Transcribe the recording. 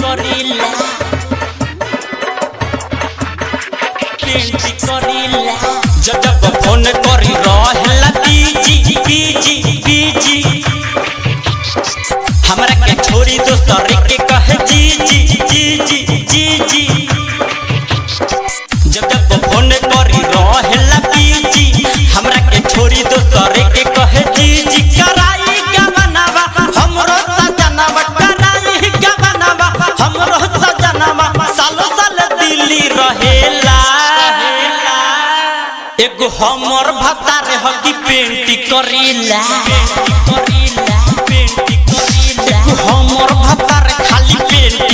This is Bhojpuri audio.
करीला पेंटी करीला जब फोन करी रहेला बीजी बीजी बीजी हमरा के छोड़ी दोसर के कहे जी जी जी जी जी जी जब फोन करी रहेला बीजी हमरा के छोड़ी दोसर के कहे जी जी कराई क्या बनावा हमरो सजनावा कराई क्या बनावा हमरो सजनावा सालो साल दिल्ली रहेला एगो हमर भतारे हकी पेंटी करीला पेंटी करीला पेंटी करीला हमर भतारे खाली पेंटी